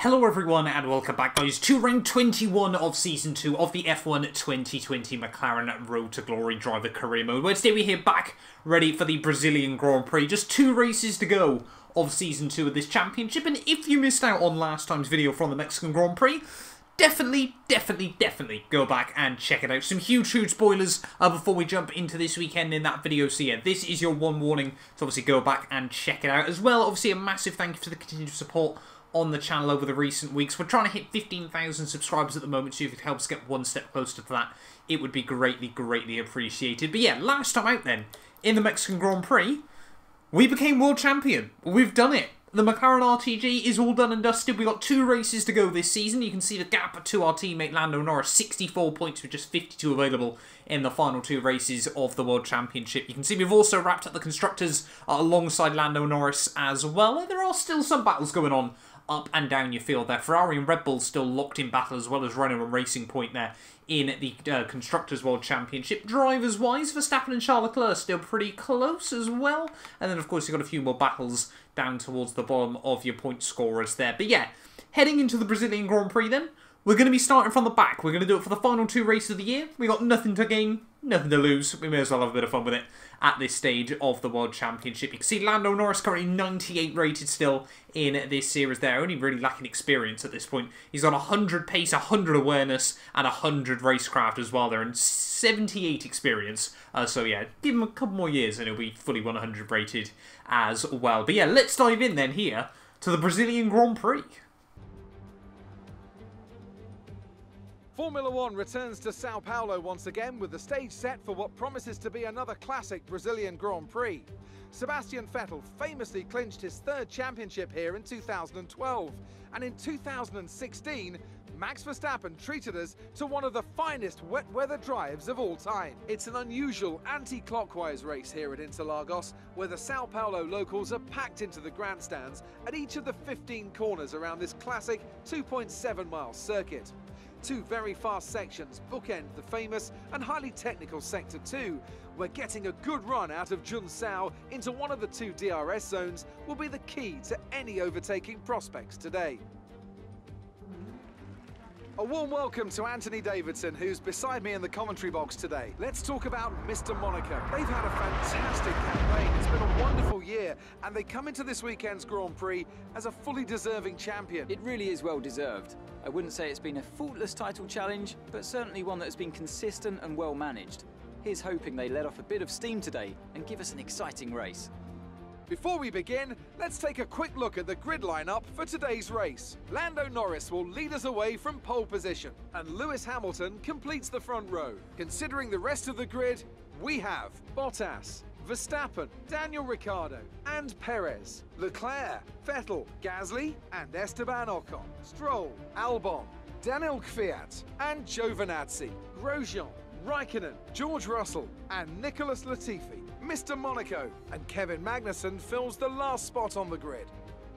Hello everyone and welcome back guys to round 21 of Season 2 of the F1 2020 McLaren Road to Glory Driver Career Mode, where today we're here back ready for the Brazilian Grand Prix. Just 2 races to go of Season 2 of this championship, and if you missed out on last time's video from the Mexican Grand Prix, definitely go back and check it out. Some huge spoilers before we jump into this weekend in that video. So yeah, this is your one warning to obviously go back and check it out. As well, obviously a massive thank you for the continued support on the channel over the recent weeks. We're trying to hit 15,000 subscribers at the moment, so if it helps us get one step closer to that, it would be greatly appreciated. But yeah, last time out then, in the Mexican Grand Prix, we became world champion. We've done it. The McLaren RTG is all done and dusted. We've got 2 races to go this season. You can see the gap to our teammate Lando Norris, 64 points with just 52 available in the final 2 races of the World Championship. You can see we've also wrapped up the Constructors alongside Lando Norris as well. There are still some battles going on up and down your field there. Ferrari and Red Bull still locked in battle, as well as Renault and Racing Point there in the Constructors World Championship. Drivers-wise, Verstappen and Charles Leclerc still pretty close as well. And then, of course, you've got a few more battles down towards the bottom of your point scorers there. But yeah, heading into the Brazilian Grand Prix then, we're going to be starting from the back. We're going to do it for the final 2 races of the year. We got nothing to gain, nothing to lose. We may as well have a bit of fun with it at this stage of the World Championship. You can see Lando Norris currently 98 rated still in this series there, only really lacking experience at this point. He's got 100 pace, 100 awareness, and 100 racecraft as well there, and 78 experience. So yeah, give him a couple more years and he'll be fully 100 rated as well. But yeah, let's dive in then here to the Brazilian Grand Prix. Formula One returns to Sao Paulo once again with the stage set for what promises to be another classic Brazilian Grand Prix. Sebastian Vettel famously clinched his 3rd championship here in 2012, and in 2016, Max Verstappen treated us to one of the finest wet weather drives of all time. It's an unusual anti-clockwise race here at Interlagos, where the Sao Paulo locals are packed into the grandstands at each of the 15 corners around this classic 2.7-mile circuit. 2 very fast sections bookend the famous and highly technical Sector 2, where getting a good run out of Junção into one of the 2 DRS zones will be the key to any overtaking prospects today. A warm welcome to Anthony Davidson, who's beside me in the commentary box today. Let's talk about Mr. Monaco. They've had a fantastic campaign. It's been a wonderful year, and they come into this weekend's Grand Prix as a fully deserving champion. It really is well deserved. I wouldn't say it's been a faultless title challenge, but certainly one that has been consistent and well managed. Here's hoping they let off a bit of steam today and give us an exciting race. Before we begin, let's take a quick look at the grid lineup for today's race. Lando Norris will lead us away from pole position, and Lewis Hamilton completes the front row. Considering the rest of the grid, we have Bottas, Verstappen, Daniel Ricciardo, and Perez, Leclerc, Vettel, Gasly, and Esteban Ocon, Stroll, Albon, Daniel Kvyat, and Giovinazzi, Grosjean, Raikkonen, George Russell, and Nicholas Latifi. Mr. Monaco and Kevin Magnussen fills the last spot on the grid.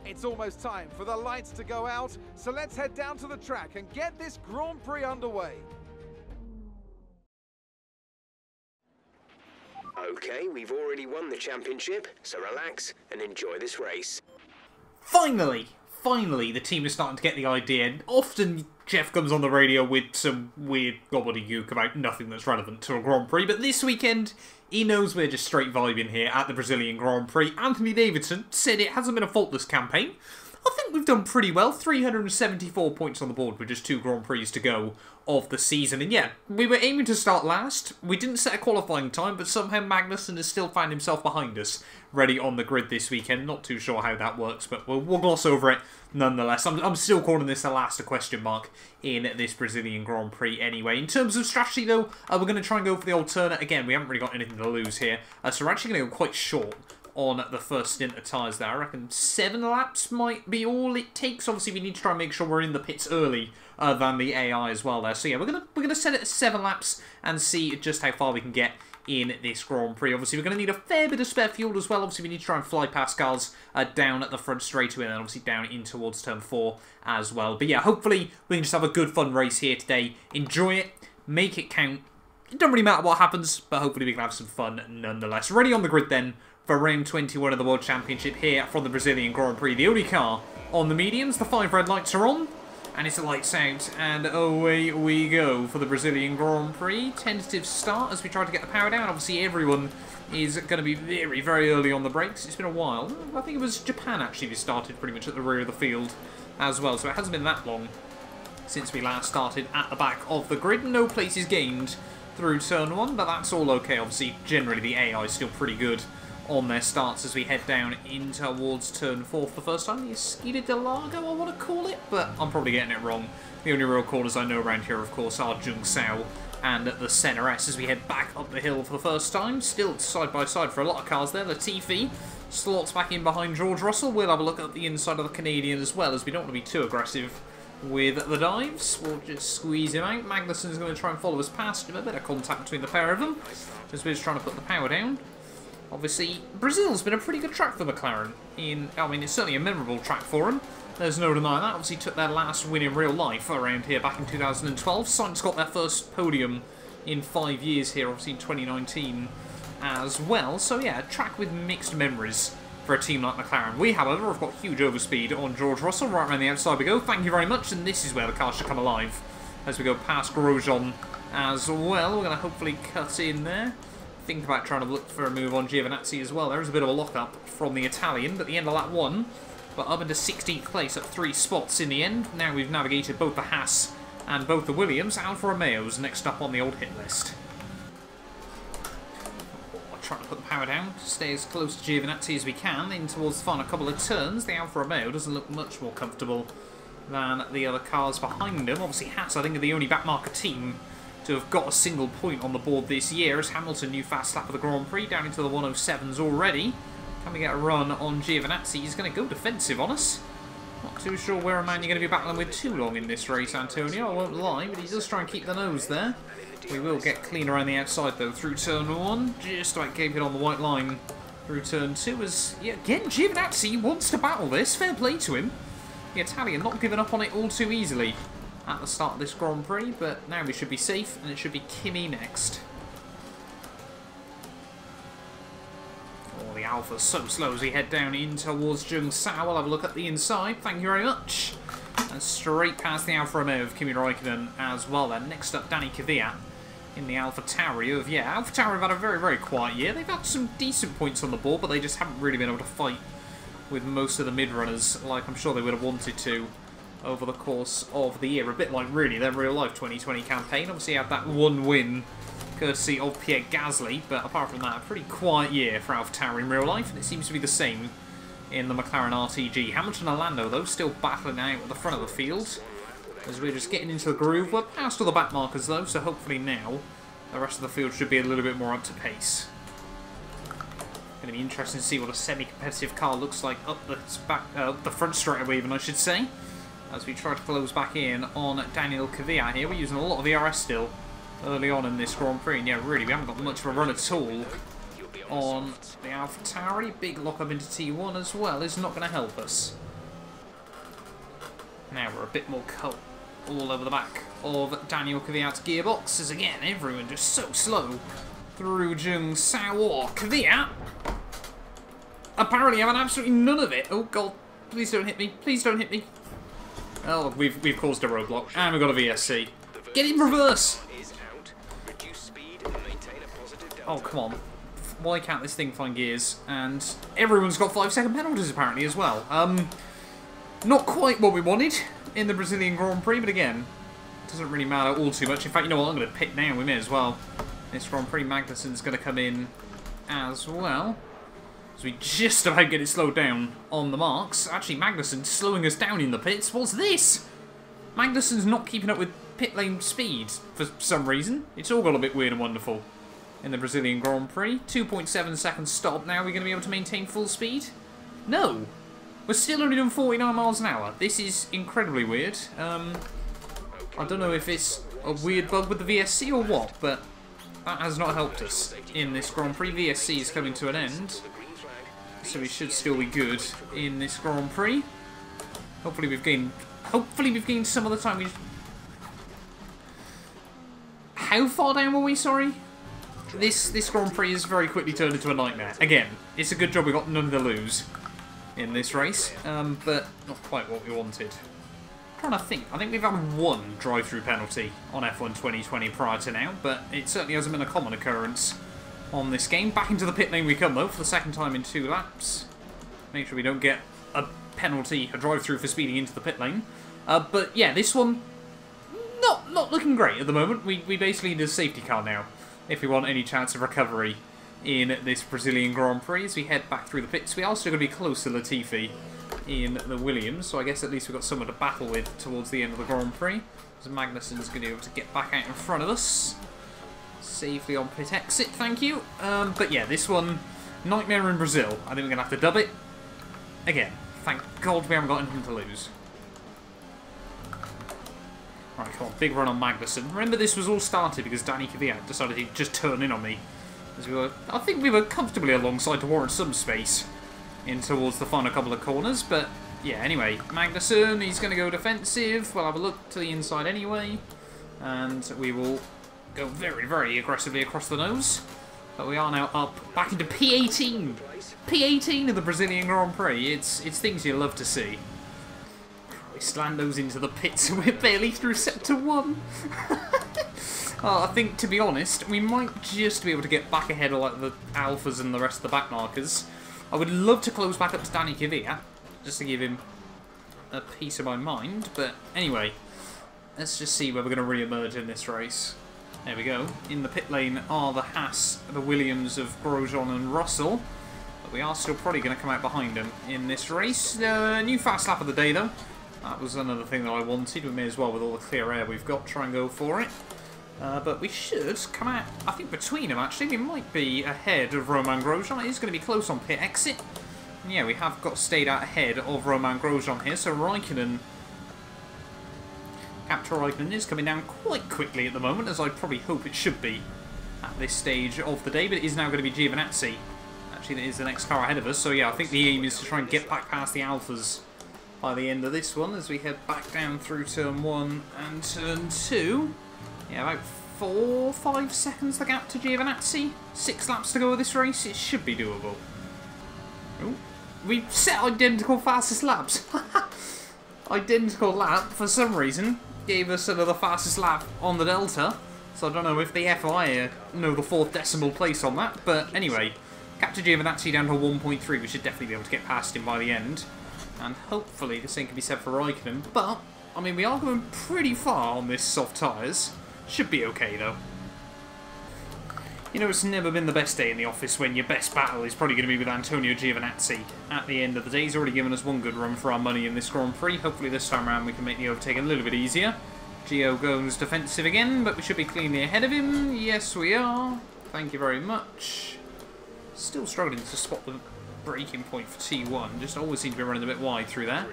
It's almost time for the lights to go out, so let's head down to the track and get this Grand Prix underway. Okay, we've already won the championship, so relax and enjoy this race. Finally, the team is starting to get the idea. Often Jeff comes on the radio with some weird gobbledygook about nothing that's relevant to a Grand Prix, but this weekend he knows we're just straight vibing here at the Brazilian Grand Prix. Anthony Davidson said it hasn't been a faultless campaign. I think we've done pretty well. 374 points on the board with just 2 Grand Prix to go of the season. And yeah, we were aiming to start last. We didn't set a qualifying time, but somehow Magnussen has still found himself behind us, ready on the grid this weekend. Not too sure how that works, but we'll gloss over it nonetheless. I'm still calling this the last question mark in this Brazilian Grand Prix anyway. In terms of strategy though, we're going to try and go for the alternate. Again, we haven't really got anything to lose here, so we're actually going to go quite short on the first stint of tyres there. I reckon 7 laps might be all it takes. Obviously, we need to try and make sure we're in the pits early than the AI as well there. So yeah, we're gonna set it at 7 laps and see just how far we can get in this Grand Prix. Obviously, we're going to need a fair bit of spare fuel as well. Obviously, we need to try and fly past cars down at the front straightaway, and then obviously down in towards turn 4 as well. But yeah, hopefully we can just have a good fun race here today. Enjoy it, make it count. It doesn't really matter what happens, but hopefully we can have some fun nonetheless. Ready on the grid then for round 21 of the World Championship here from the Brazilian Grand Prix. The only car on the mediums. The 5 red lights are on. And it's lights out, and away we go for the Brazilian Grand Prix. Tentative start as we try to get the power down. Obviously, everyone is going to be very, very early on the brakes. It's been a while. I think it was Japan, actually, we started pretty much at the rear of the field as well. So it hasn't been that long since we last started at the back of the grid. No places gained through turn 1, but that's all okay. Obviously, generally, the AI is still pretty good on their starts as we head down in towards turn 4 for the first time. The Esquina de Largo, I want to call it, but I'm probably getting it wrong. The only real corners I know around here, of course, are Jung Sao and the Senna S as we head back up the hill for the first time. Still side by side for a lot of cars there. Latifi slots back in behind George Russell. We'll have a look at the inside of the Canadian as well, as we don't want to be too aggressive with the dives. We'll just squeeze him out. Magnussen's going to try and follow us past him. A bit of contact between the pair of them as we're just trying to put the power down. Obviously, Brazil's been a pretty good track for McLaren. I mean, it's certainly a memorable track for them. There's no denying that. Obviously, took their last win in real life around here back in 2012. Sainz got their first podium in 5 years here, obviously in 2019 as well. So yeah, a track with mixed memories for a team like McLaren. We, however, have got huge overspeed on George Russell. Right around the outside we go. Thank you very much. And this is where the car should come alive as we go past Grosjean as well. We're going to hopefully cut in there. Think about trying to look for a move on Giovinazzi as well. There is a bit of a lock-up from the Italian, but at the end of lap 1, but up into 16th place at 3 spots in the end. Now we've navigated both the Haas and both the Williams. Alfa Romeo's next up on the old hit list. I'll try to put the power down, stay as close to Giovinazzi as we can in towards the final couple of turns. The Alfa Romeo doesn't look much more comfortable than the other cars behind him. Obviously Haas, I think, are the only backmarker team to have got a single point on the board this year, as Hamilton, new fast lap of the Grand Prix, down into the 107s already. Can we get a run on Giovinazzi? He's going to go defensive on us. Not too sure where a man you're going to be battling with too long in this race, Antonio, I won't lie, but he does try and keep the nose there. We will get clean around the outside, though, through turn 1. Just about keeping it on the white line through turn 2, as, yeah, again, Giovinazzi wants to battle this. Fair play to him. The Italian not giving up on it all too easily at the start of this Grand Prix, but now we should be safe, and it should be Kimi next. Oh, the Alpha's so slow as we head down in towards Jung Sao. We'll have a look at the inside, thank you very much. And straight past the Alfa Romeo of Kimi Räikkönen as well then. Next up, Danny Kvyat in the Alpha Tauri of, yeah, Alpha Tauri have had a very, very quiet year. They've had some decent points on the board, but they just haven't really been able to fight with most of the mid-runners like I'm sure they would have wanted to over the course of the year. A bit like, really, their real-life 2020 campaign. Obviously had that one win courtesy of Pierre Gasly, but apart from that, a pretty quiet year for AlphaTauri in real life, and it seems to be the same in the McLaren RTG. Hamilton and Lando, though, still battling out at the front of the field as we're just getting into the groove. We're past all the back markers, though, so hopefully now the rest of the field should be a little bit more up to pace. Going to be interesting to see what a semi-competitive car looks like up the front straightaway, even, I should say, as we try to close back in on Daniel Kvyat here. We're using a lot of the RS still early on in this Grand Prix, and yeah, really, we haven't got much of a run at all on the AlphaTauri. Big lock-up into T1 as well is not going to help us. Now we're a bit more cut all over the back of Daniel Kvyat's gearbox, as again, everyone just so slow through Jung Sao. Kvyat apparently having absolutely none of it. Oh god, please don't hit me, please don't hit me. Oh, we've caused a roadblock, and we've got a VSC. Get in reverse! Oh, come on. Why can't this thing find gears? And everyone's got 5-second penalties, apparently, as well. Not quite what we wanted in the Brazilian Grand Prix, but again, doesn't really matter all too much. In fact, you know what? I'm going to pit now. We may as well. This Grand Prix, Magnussen's going to come in as well. So we just about get it slowed down on the marks. Actually, Magnussen slowing us down in the pits. What's this? Magnussen's not keeping up with pit lane speed for some reason. It's all got a bit weird and wonderful in the Brazilian Grand Prix. 2.7 seconds stop. Now we're going to be able to maintain full speed? No. We're still only doing 49 miles an hour. This is incredibly weird. I don't know if it's a weird bug with the VSC or what, but that has not helped us in this Grand Prix. VSC is coming to an end, so we should still be good in this Grand Prix. Hopefully we've gained some of the time. How far down were we, sorry? This Grand Prix has very quickly turned into a nightmare. Again, it's a good job we got none to lose in this race, but not quite what we wanted. I'm trying to think. I think we've had one drive-through penalty on F1 2020 prior to now, but it certainly hasn't been a common occurrence on this game. Back into the pit lane we come, though, for the second time in 2 laps. Make sure we don't get a penalty, a drive-through for speeding into the pit lane. But yeah, this one, not looking great at the moment. We basically need a safety car now, if we want any chance of recovery in this Brazilian Grand Prix. As we head back through the pits, we are still going to be close to Latifi in the Williams, so I guess at least we've got someone to battle with towards the end of the Grand Prix. So Magnussen's going to be able to get back out in front of us. Safely on pit exit, thank you. But yeah, this one, nightmare in Brazil. I think we're going to have to dub it. Again, thank God we haven't got anything to lose. Right, come on, big run on Magnussen. Remember, this was all started because Danny Kvyat decided he'd just turn in on me. As I think we were comfortably alongside to warrant some space in towards the final couple of corners, but yeah, anyway, Magnussen, he's going to go defensive. We'll have a look to the inside anyway, and we will go very, very aggressively across the nose. But we are now up back into P18. P18 of the Brazilian Grand Prix. It's things you love to see. Lando's into the pits and we're barely through Sector 1. I think, to be honest, we might just be able to get back ahead of like the Alphas and the rest of the back markers. I would love to close back up to Danny Kvyat, just to give him a piece of my mind. But anyway, let's just see where we're going to re-emerge in this race. There we go. In the pit lane are the Haas, the Williams of Grosjean and Russell. But we are still probably going to come out behind them in this race. New fast lap of the day, though. That was another thing that I wanted. We may as well, with all the clear air we've got, try and go for it. But we should come out, I think, between them, actually. We might be ahead of Romain Grosjean. It is going to be close on pit exit. And yeah, we have got stayed out ahead of Romain Grosjean here. So Raikkonen, Captain Raikkonen is coming down quite quickly at the moment, as I'd probably hope it should be at this stage of the day. But it is now going to be Giovinazzi. Actually, that is the next car ahead of us. So yeah, I think the aim is to try and get back past the Alphas by the end of this one, as we head back down through turn 1 and turn 2. Yeah, about 4-5 seconds the gap to Giovinazzi. 6 laps to go of this race. It should be doable. Ooh, we set identical fastest laps. Identical lap, for some reason, gave us another fastest lap on the Delta. So I don't know if the FIA know the 4th decimal place on that. But anyway, Captain Giovinazzi down to 1.3. We should definitely be able to get past him by the end. And hopefully the same can be said for Raikkonen. But, I mean, we are going pretty far on this soft tyres. Should be okay, though. You know, it's never been the best day in the office when your best battle is probably going to be with Antonio Giovinazzi at the end of the day. He's already given us one good run for our money in this Grand Prix. Hopefully this time around we can make the overtake a little bit easier. Gio goes defensive again, but we should be cleanly ahead of him. Yes, we are. Thank you very much. Still struggling to spot the braking point for T1, just always seem to be running a bit wide through there.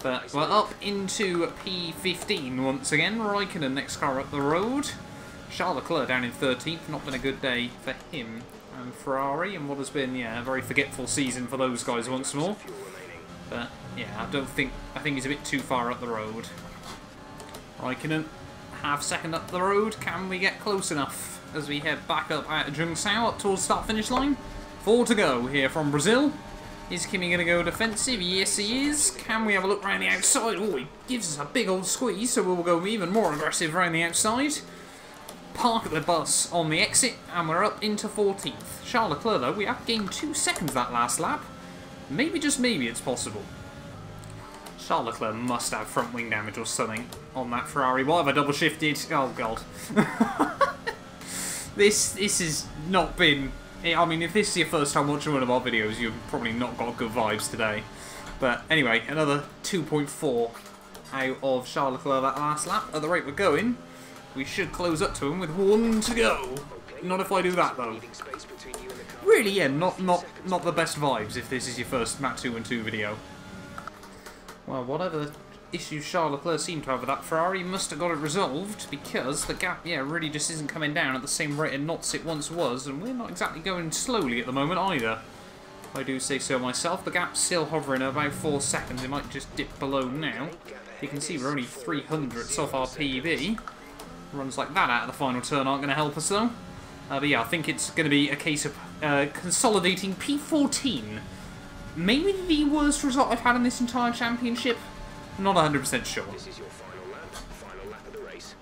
But we're up into P15 once again. Raikkonen next car up the road. Charles Leclerc down in 13th, not been a good day for him. And Ferrari, and what has been, yeah, a very forgetful season for those guys once more. But yeah, I think he's a bit too far up the road. Raikkonen, half second up the road. Can we get close enough as we head back up out of Jungsao up towards start finish line? 4 to go here from Brazil. Is Kimi going to go defensive? Yes, he is. Can we have a look around the outside? Oh, he gives us a big old squeeze, so we'll go even more aggressive around the outside. Park the bus on the exit, and we're up into 14th. Charles Leclerc, though, we have gained 2 seconds that last lap. Maybe, just maybe, it's possible. Charles Leclerc must have front wing damage or something on that Ferrari. What have I double shifted? Oh, God. This has not been... I mean, if this is your first time watching one of our videos, you've probably not got good vibes today. But anyway, another 2.4 out of Charles Leclerc that last lap. At the rate we're going, we should close up to him with 1 to go. Not if I do that, though. Really, yeah, not the best vibes if this is your first Map 2 and 2 video. Well, whatever issues Charles Leclerc seemed to have with that Ferrari, must have got it resolved, because the gap, yeah, really just isn't coming down at the same rate of knots it once was, and we're not exactly going slowly at the moment either. If I do say so myself. The gap's still hovering at about 4 seconds. It might just dip below now. You can see we're only 300ths off our PB. Runs like that out of the final turn aren't going to help us, though. But yeah, I think it's going to be a case of consolidating P14 maybe the worst result I've had in this entire championship. Not 100% sure. This is your final lap of the race.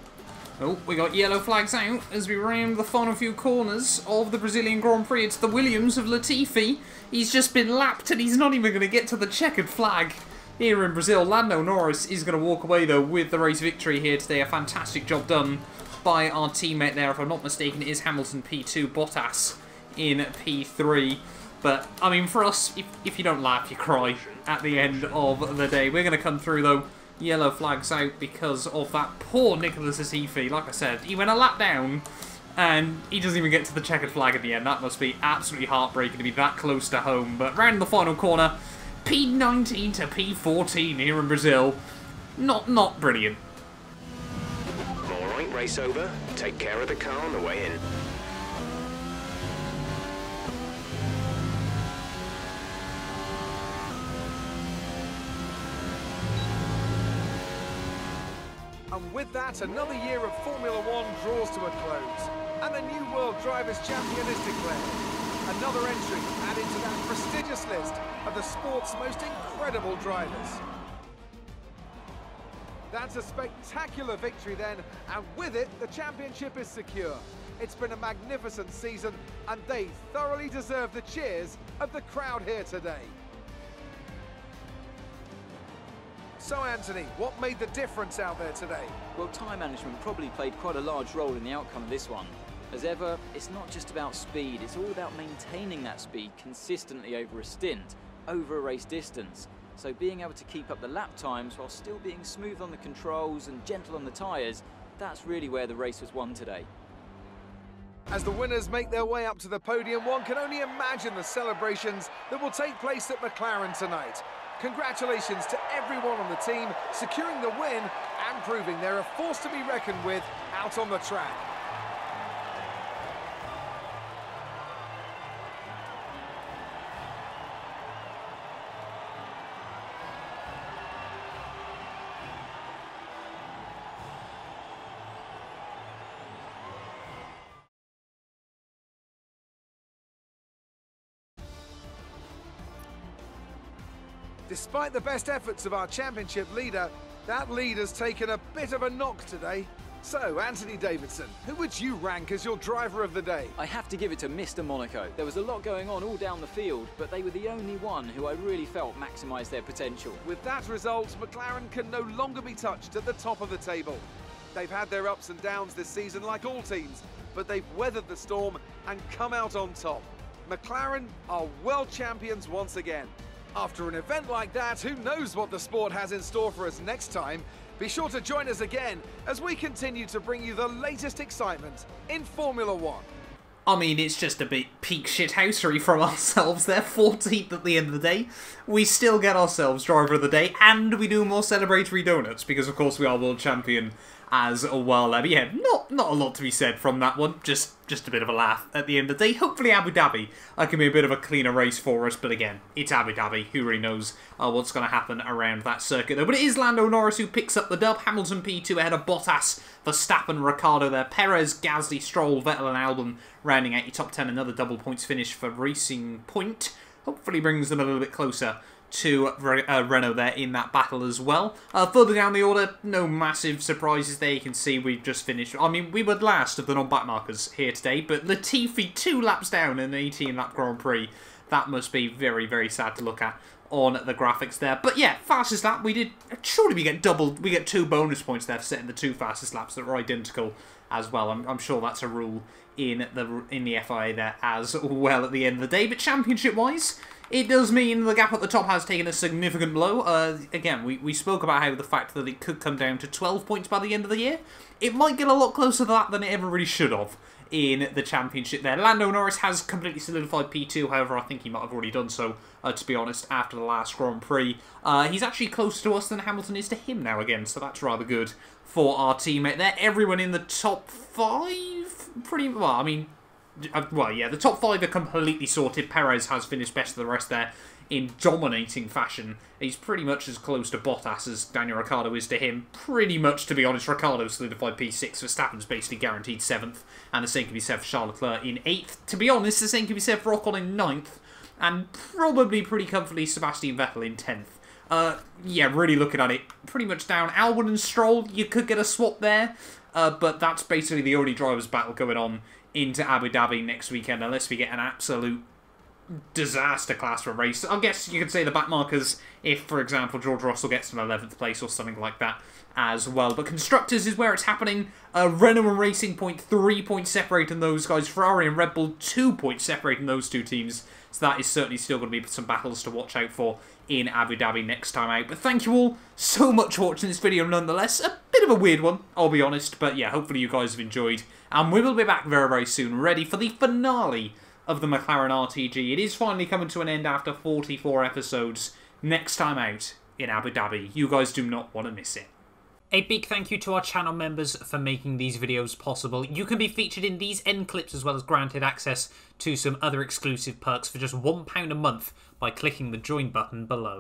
Oh, we got yellow flags out as we round the final few corners of the Brazilian Grand Prix. It's the Williams of Latifi. He's just been lapped and he's not even going to get to the checkered flag here in Brazil. Lando Norris is going to walk away though with the race victory here today. A fantastic job done by our teammate there. If I'm not mistaken, it is Hamilton P2, Bottas in P3. But, I mean, for us, if you don't laugh, you cry at the end of the day. We're going to come through, though. Yellow flags out because of that poor Nicholas Latifi. Like I said, he went a lap down, and he doesn't even get to the checkered flag at the end. That must be absolutely heartbreaking to be that close to home. But round the final corner, P19 to P14 here in Brazil. Not brilliant. Alright, race over. Take care of the car on the way in. And with that, another year of Formula One draws to a close. And a new World Drivers' Champion is declared. Another entry added to that prestigious list of the sport's most incredible drivers. That's a spectacular victory then, and with it, the championship is secure. It's been a magnificent season, and they thoroughly deserve the cheers of the crowd here today. So Anthony, what made the difference out there today? Well, time management probably played quite a large role in the outcome of this one. As ever, it's not just about speed, it's all about maintaining that speed consistently over a stint, over a race distance. So being able to keep up the lap times while still being smooth on the controls and gentle on the tyres, that's really where the race was won today. As the winners make their way up to the podium, one can only imagine the celebrations that will take place at McLaren tonight. Congratulations to everyone on the team, securing the win and proving they're a force to be reckoned with out on the track. Despite the best efforts of our championship leader, that lead has taken a bit of a knock today. So, Anthony Davidson, who would you rank as your driver of the day? I have to give it to Mr. Monaco. There was a lot going on all down the field, but they were the only one who I really felt maximised their potential. With that result, McLaren can no longer be touched at the top of the table. They've had their ups and downs this season like all teams, but they've weathered the storm and come out on top. McLaren are world champions once again. After an event like that, who knows what the sport has in store for us next time? Be sure to join us again as we continue to bring you the latest excitement in Formula One. I mean, it's just a bit peak shithousery from ourselves. They're 14th at the end of the day. We still get ourselves driver of the day, and we do more celebratory donuts, because of course we are world champion as well. But yeah, not a lot to be said from that one. Just a bit of a laugh at the end of the day. Hopefully Abu Dhabi can be a bit of a cleaner race for us. But again, it's Abu Dhabi. Who really knows what's going to happen around that circuit though. But it is Lando Norris who picks up the dub. Hamilton P2 ahead of Bottas, Verstappen, Ricciardo there. Perez, Gasly, Stroll, Vettel and Albon rounding out your top 10. Another double points finish for Racing Point. Hopefully brings them a little bit closer to Renault there in that battle as well. Further down the order, no massive surprises there. You can see we've just finished. I mean, we were last of the non-back markers here today, but Latifi 2 laps down in an 18-lap Grand Prix. That must be very, very sad to look at on the graphics there. But yeah, fastest lap, we did. Surely we get 2 bonus points there for setting the 2 fastest laps that were identical as well. I'm sure that's a rule in the FIA there as well at the end of the day. But championship-wise, it does mean the gap at the top has taken a significant blow. Again, we spoke about how the fact that it could come down to 12 points by the end of the year. It might get a lot closer to that than it ever really should have in the championship there. Lando Norris has completely solidified P2, however, I think he might have already done so, to be honest, after the last Grand Prix. He's actually closer to us than Hamilton is to him now again, so that's rather good for our teammate there. Everyone in the top 5, pretty well, I mean, well, yeah, the top 5 are completely sorted. Perez has finished best of the rest there in dominating fashion. He's pretty much as close to Bottas as Daniel Ricciardo is to him. Pretty much, to be honest. Ricciardo solidified P6. Verstappen's basically guaranteed 7th. And the same can be said for Charles Leclerc in 8th. To be honest, the same can be said for Ocon in 9th. and probably pretty comfortably Sebastian Vettel in 10th. Yeah, really looking at it, pretty much down. Albon and Stroll, you could get a swap there, but that's basically the only drivers' battle going on into Abu Dhabi next weekend, unless we get an absolute disaster class for a race. I guess you could say the backmarkers if, for example, George Russell gets an 11th place or something like that as well. But Constructors is where it's happening. Renault and Racing Point, 3 points separating those guys. Ferrari and Red Bull, 2 points separating those two teams. So that is certainly still going to be some battles to watch out for in Abu Dhabi next time out. But thank you all so much for watching this video nonetheless. A bit of a weird one, I'll be honest. But yeah, hopefully you guys have enjoyed. And we will be back very, very soon, ready for the finale of the McLaren RTG. It is finally coming to an end after 44 episodes next time out in Abu Dhabi. You guys do not want to miss it. A big thank you to our channel members for making these videos possible. You can be featured in these end clips as well as granted access to some other exclusive perks for just £1 a month by clicking the join button below.